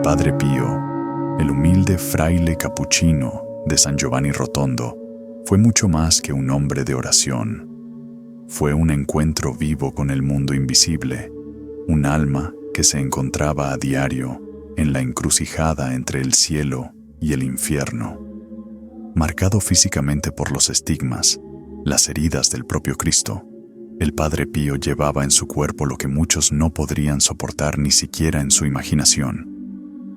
Padre Pío, el humilde fraile capuchino de San Giovanni Rotondo, fue mucho más que un hombre de oración. Fue un encuentro vivo con el mundo invisible, un alma que se encontraba a diario en la encrucijada entre el cielo y el infierno. Marcado físicamente por los estigmas, las heridas del propio Cristo, el Padre Pío llevaba en su cuerpo lo que muchos no podrían soportar ni siquiera en su imaginación.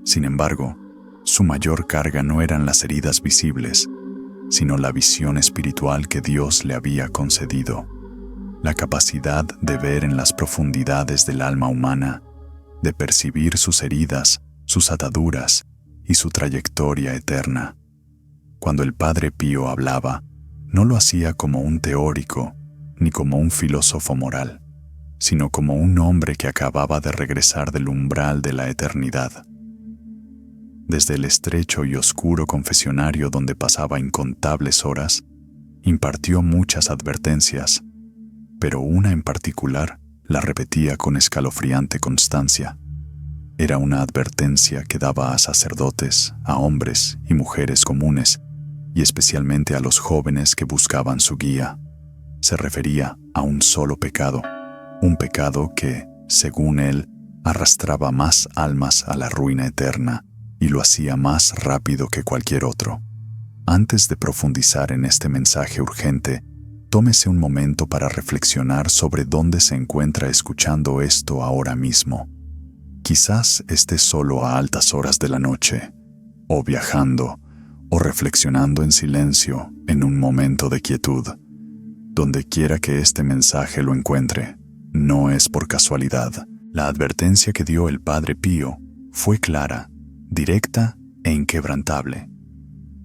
Sin embargo, su mayor carga no eran las heridas visibles, sino la visión espiritual que Dios le había concedido, la capacidad de ver en las profundidades del alma humana, de percibir sus heridas, sus ataduras y su trayectoria eterna. Cuando el Padre Pío hablaba, no lo hacía como un teórico ni como un filósofo moral, sino como un hombre que acababa de regresar del umbral de la eternidad. Desde el estrecho y oscuro confesionario donde pasaba incontables horas, impartió muchas advertencias, pero una en particular la repetía con escalofriante constancia. Era una advertencia que daba a sacerdotes, a hombres y mujeres comunes, y especialmente a los jóvenes que buscaban su guía. Se refería a un solo pecado, un pecado que, según él, arrastraba más almas a la ruina eterna y lo hacía más rápido que cualquier otro. Antes de profundizar en este mensaje urgente, tómese un momento para reflexionar sobre dónde se encuentra escuchando esto ahora mismo. Quizás esté solo a altas horas de la noche, o viajando, o reflexionando en silencio en un momento de quietud. Donde quiera que este mensaje lo encuentre, no es por casualidad. La advertencia que dio el Padre Pío fue clara, directa e inquebrantable.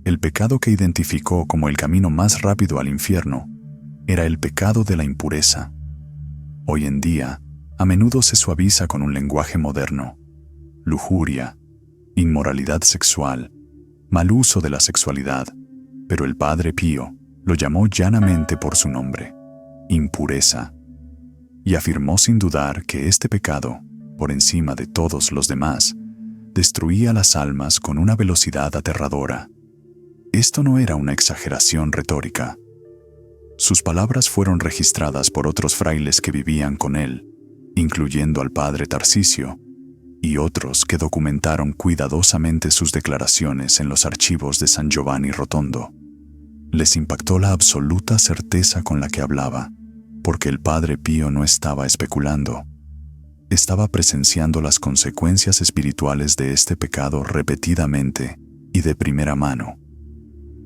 El pecado que identificó como el camino más rápido al infierno era el pecado de la impureza. Hoy en día, a menudo se suaviza con un lenguaje moderno. Lujuria, inmoralidad sexual, mal uso de la sexualidad, pero el Padre Pío lo llamó llanamente por su nombre, impureza, y afirmó sin dudar que este pecado, por encima de todos los demás, destruía las almas con una velocidad aterradora. Esto no era una exageración retórica. Sus palabras fueron registradas por otros frailes que vivían con él, incluyendo al padre Tarcisio, y otros que documentaron cuidadosamente sus declaraciones en los archivos de San Giovanni Rotondo. Les impactó la absoluta certeza con la que hablaba, porque el Padre Pío no estaba especulando. Estaba presenciando las consecuencias espirituales de este pecado repetidamente y de primera mano.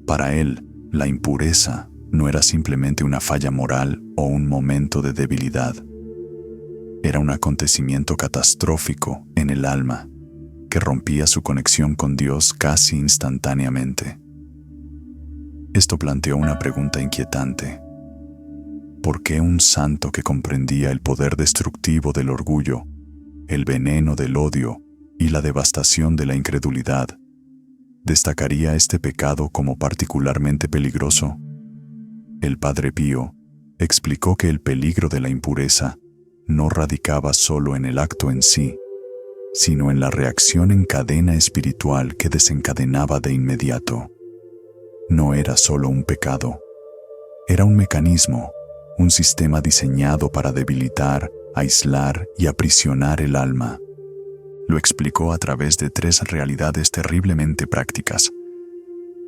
Para él, la impureza no era simplemente una falla moral o un momento de debilidad. Era un acontecimiento catastrófico en el alma que rompía su conexión con Dios casi instantáneamente. Esto planteó una pregunta inquietante. ¿Por qué un santo que comprendía el poder destructivo del orgullo, el veneno del odio y la devastación de la incredulidad, destacaría este pecado como particularmente peligroso? El Padre Pío explicó que el peligro de la impureza no radicaba solo en el acto en sí, sino en la reacción en cadena espiritual que desencadenaba de inmediato. No era solo un pecado, era un mecanismo, un sistema diseñado para debilitar, aislar y aprisionar el alma. Lo explicó a través de 3 realidades terriblemente prácticas.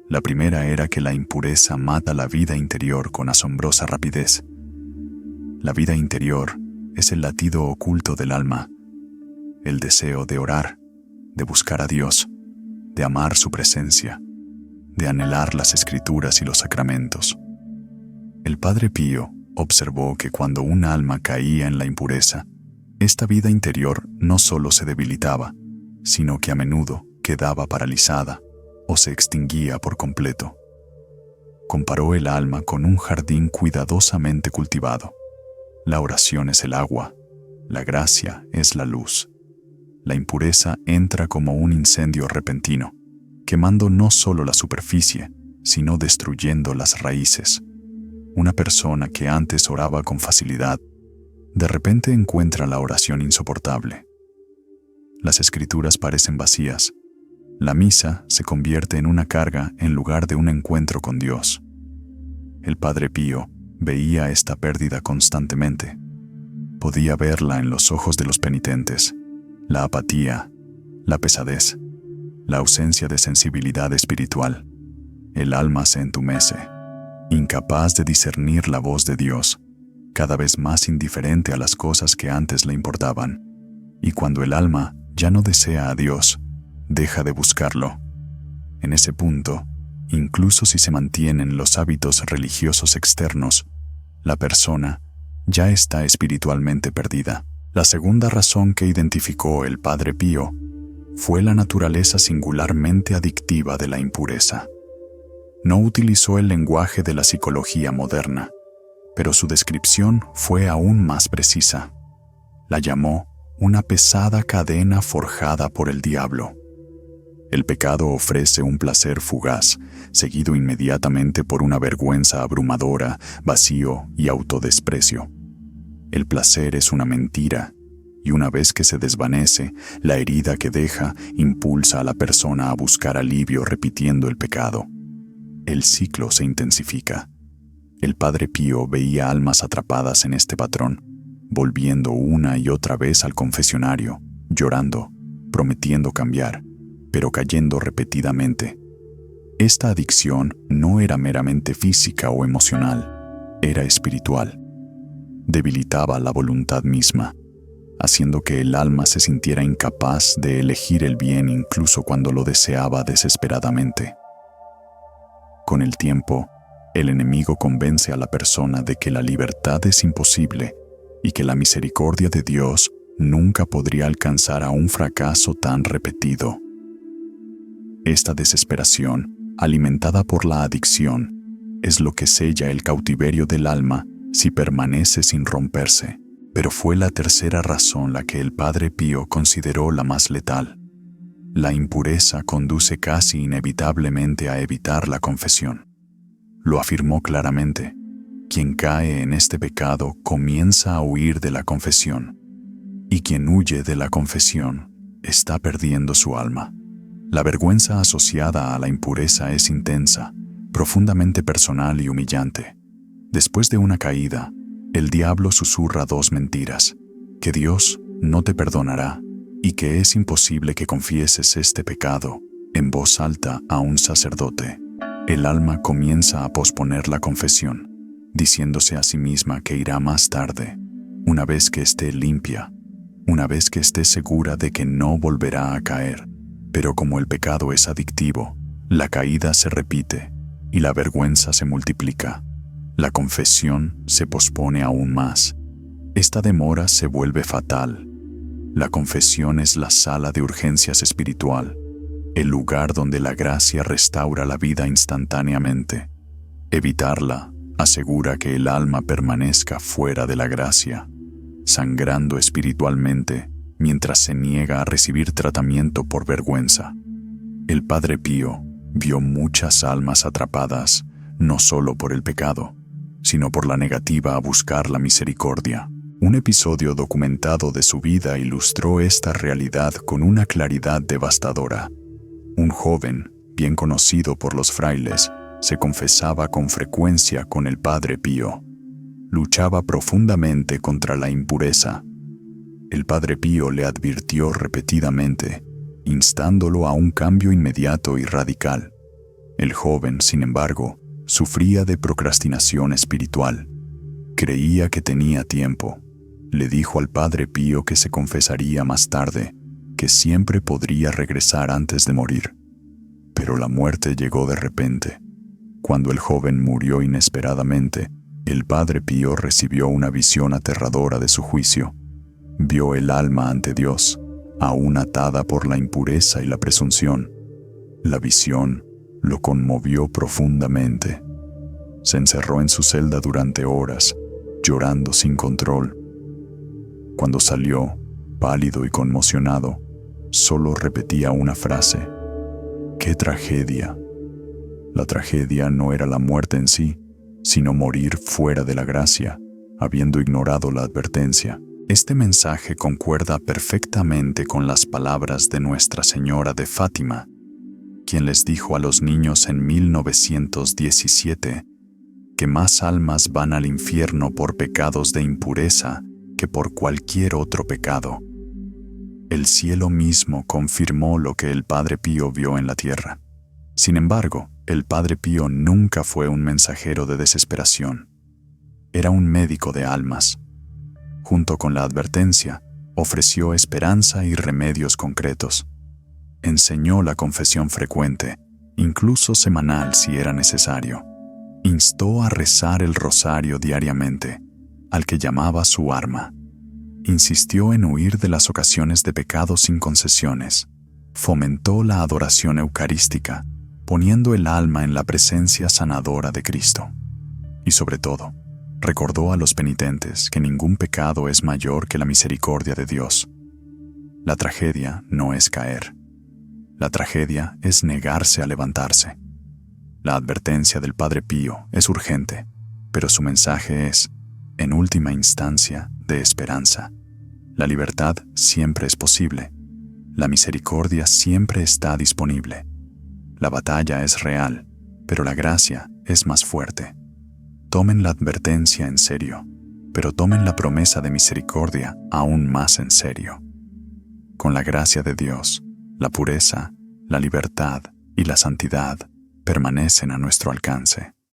La primera era que la impureza mata la vida interior con asombrosa rapidez. La vida interior es el latido oculto del alma, el deseo de orar, de buscar a Dios, de amar su presencia, de anhelar las escrituras y los sacramentos. El Padre Pío observó que cuando un alma caía en la impureza, esta vida interior no solo se debilitaba, sino que a menudo quedaba paralizada o se extinguía por completo. Comparó el alma con un jardín cuidadosamente cultivado. La oración es el agua, la gracia es la luz. La impureza entra como un incendio repentino, quemando no solo la superficie, sino destruyendo las raíces. Una persona que antes oraba con facilidad, de repente encuentra la oración insoportable. las escrituras parecen vacías. La misa se convierte en una carga en lugar de un encuentro con Dios. El Padre Pío veía esta pérdida constantemente. Podía verla en los ojos de los penitentes, la apatía, la pesadez, la ausencia de sensibilidad espiritual. El alma se entumece, incapaz de discernir la voz de Dios, cada vez más indiferente a las cosas que antes le importaban. Y cuando el alma ya no desea a Dios, deja de buscarlo. En ese punto, incluso si se mantienen los hábitos religiosos externos, la persona ya está espiritualmente perdida. La segunda razón que identificó el Padre Pío fue la naturaleza singularmente adictiva de la impureza. No utilizó el lenguaje de la psicología moderna, pero su descripción fue aún más precisa. La llamó una pesada cadena forjada por el diablo. El pecado ofrece un placer fugaz, seguido inmediatamente por una vergüenza abrumadora, vacío y autodesprecio. El placer es una mentira, y una vez que se desvanece, la herida que deja impulsa a la persona a buscar alivio repitiendo el pecado. El ciclo se intensifica. El Padre Pío veía almas atrapadas en este patrón, volviendo una y otra vez al confesionario, llorando, prometiendo cambiar, pero cayendo repetidamente. Esta adicción no era meramente física o emocional, era espiritual. Debilitaba la voluntad misma, haciendo que el alma se sintiera incapaz de elegir el bien incluso cuando lo deseaba desesperadamente. Con el tiempo, el enemigo convence a la persona de que la libertad es imposible y que la misericordia de Dios nunca podría alcanzar a un fracaso tan repetido. Esta desesperación, alimentada por la adicción, es lo que sella el cautiverio del alma si permanece sin romperse. Pero fue la tercera razón la que el Padre Pío consideró la más letal. La impureza conduce casi inevitablemente a evitar la confesión. Lo afirmó claramente. Quien cae en este pecado comienza a huir de la confesión, y quien huye de la confesión está perdiendo su alma. La vergüenza asociada a la impureza es intensa, profundamente personal y humillante. Después de una caída, el diablo susurra dos mentiras: que Dios no te perdonará y que es imposible que confieses este pecado en voz alta a un sacerdote. El alma comienza a posponer la confesión, diciéndose a sí misma que irá más tarde, una vez que esté limpia, una vez que esté segura de que no volverá a caer. Pero como el pecado es adictivo, la caída se repite y la vergüenza se multiplica. La confesión se pospone aún más. Esta demora se vuelve fatal. La confesión es la sala de urgencias espiritual, el lugar donde la gracia restaura la vida instantáneamente. Evitarla asegura que el alma permanezca fuera de la gracia, sangrando espiritualmente mientras se niega a recibir tratamiento por vergüenza. El Padre Pío vio muchas almas atrapadas, no solo por el pecado, sino por la negativa a buscar la misericordia. Un episodio documentado de su vida ilustró esta realidad con una claridad devastadora. Un joven, bien conocido por los frailes, se confesaba con frecuencia con el Padre Pío. Luchaba profundamente contra la impureza. El Padre Pío le advirtió repetidamente, instándolo a un cambio inmediato y radical. El joven, sin embargo, sufría de procrastinación espiritual. Creía que tenía tiempo. Le dijo al Padre Pío que se confesaría más tarde, que siempre podría regresar antes de morir. Pero la muerte llegó de repente. Cuando el joven murió inesperadamente, el Padre Pío recibió una visión aterradora de su juicio. Vio el alma ante Dios, aún atada por la impureza y la presunción. La visión lo conmovió profundamente. Se encerró en su celda durante horas, llorando sin control. Cuando salió, pálido y conmocionado, solo repetía una frase: ¡qué tragedia! La tragedia no era la muerte en sí, sino morir fuera de la gracia, habiendo ignorado la advertencia. Este mensaje concuerda perfectamente con las palabras de Nuestra Señora de Fátima, quien les dijo a los niños en 1917 que más almas van al infierno por pecados de impureza que por cualquier otro pecado. El cielo mismo confirmó lo que el Padre Pío vio en la tierra. Sin embargo, el Padre Pío nunca fue un mensajero de desesperación. Era un médico de almas. Junto con la advertencia, ofreció esperanza y remedios concretos. Enseñó la confesión frecuente, incluso semanal si era necesario. Instó a rezar el rosario diariamente, al que llamaba su arma. Insistió en huir de las ocasiones de pecado sin concesiones. Fomentó la adoración eucarística, poniendo el alma en la presencia sanadora de Cristo. Y sobre todo, recordó a los penitentes que ningún pecado es mayor que la misericordia de Dios. La tragedia no es caer. La tragedia es negarse a levantarse. La advertencia del Padre Pío es urgente, pero su mensaje es, en última instancia, de esperanza. La libertad siempre es posible. La misericordia siempre está disponible. La batalla es real, pero la gracia es más fuerte. Tomen la advertencia en serio, pero tomen la promesa de misericordia aún más en serio. Con la gracia de Dios, la pureza, la libertad y la santidad permanecen a nuestro alcance.